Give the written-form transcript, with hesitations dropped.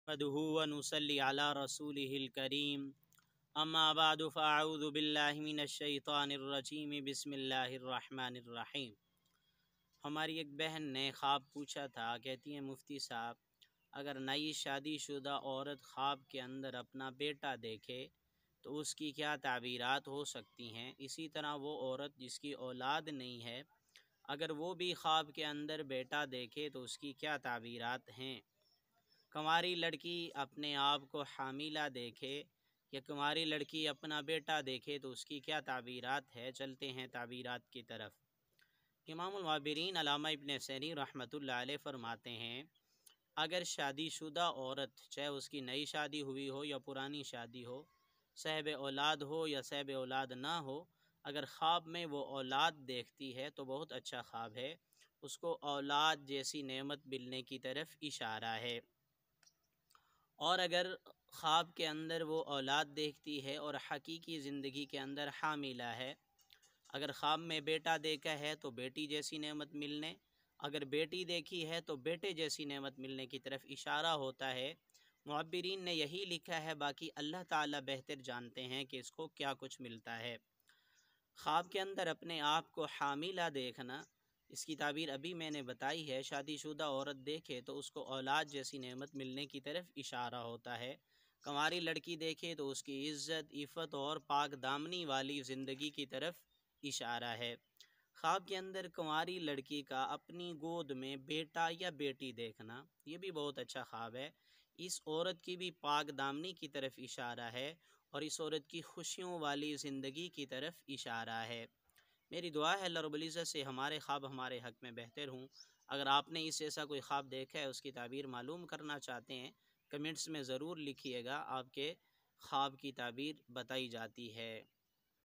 نحمده ونصلي على رسوله الكريم اما بعد فاعوذ باللہ من الشیطان الرجیم بسم اللہ الرحمن الرحیم۔ ہماری ایک بہن نے خواب پوچھا تھا، کہتی ہیں مفتی صاحب اگر نئی شادی شدہ عورت خواب کے اندر اپنا بیٹا دیکھے تو اس کی کیا تعبیرات ہو سکتی ہیں؟ اسی طرح وہ عورت جس کی اولاد نہیں ہے اگر وہ بھی خواب کے اندر بیٹا دیکھے تو اس کی کیا تعبیرات ہیں؟ کنواری لڑکی اپنے آپ کو حاملہ دیکھے یا کنواری لڑکی اپنا بیٹا دیکھے تو اس کی کیا تعبیرات ہے؟ چلتے ہیں تعبیرات کی طرف۔ امام المعبرین علامہ ابن سیرین رحمۃ اللہ علیہ فرماتے ہیں اگر شادی شدہ عورت چاہے اس کی نئی شادی ہوئی ہو یا پرانی شادی ہو، صاحب اولاد ہو یا صاحب اولاد نہ ہو، اگر خواب میں وہ اولاد دیکھتی ہے تو بہت اچھا خواب ہے، اس کو اولاد جیسی نعمت ملنے کی طرف اشارہ ہے۔ اور اگر خواب کے اندر وہ اولاد دیکھتی ہے اور حقیقی زندگی کے اندر حاملہ ہے، اگر خواب میں بیٹا دیکھا ہے تو بیٹی جیسی نعمت ملنے، اگر بیٹی دیکھی ہے تو بیٹے جیسی نعمت ملنے کی طرف اشارہ ہوتا ہے۔ معبرین نے یہی لکھا ہے، باقی اللہ تعالیٰ بہتر جانتے ہیں کہ اس کو کیا کچھ ملتا ہے۔ خواب کے اندر اپنے آپ کو حاملہ دیکھنا، اس کی تعبیر ابھی میں نے بتائی ہے، شادی شدہ عورت دیکھے تو اس کو اولاد جیسی نعمت ملنے کی طرف اشارہ ہوتا ہے۔ کنواری لڑکی دیکھے تو اس کی عزت، عفت اور پاک دامنی والی زندگی کی طرف اشارہ ہے۔ خواب کے اندر کنواری لڑکی کا اپنی گود میں بیٹا یا بیٹی دیکھنا، یہ بھی بہت اچھا خواب ہے، اس عورت کی بھی پاک دامنی کی طرف اشارہ ہے اور اس عورت کی خوشیوں والی زندگی کی طرف اشارہ ہے۔ میری دعا ہے اللہ رب العزت سے ہمارے خواب ہمارے حق میں بہتر ہوں۔ اگر آپ نے اس جیسا کوئی خواب دیکھا ہے، اس کی تعبیر معلوم کرنا چاہتے ہیں، کمنٹس میں ضرور لکھیے گا، آپ کے خواب کی تعبیر بتائی جاتی ہے۔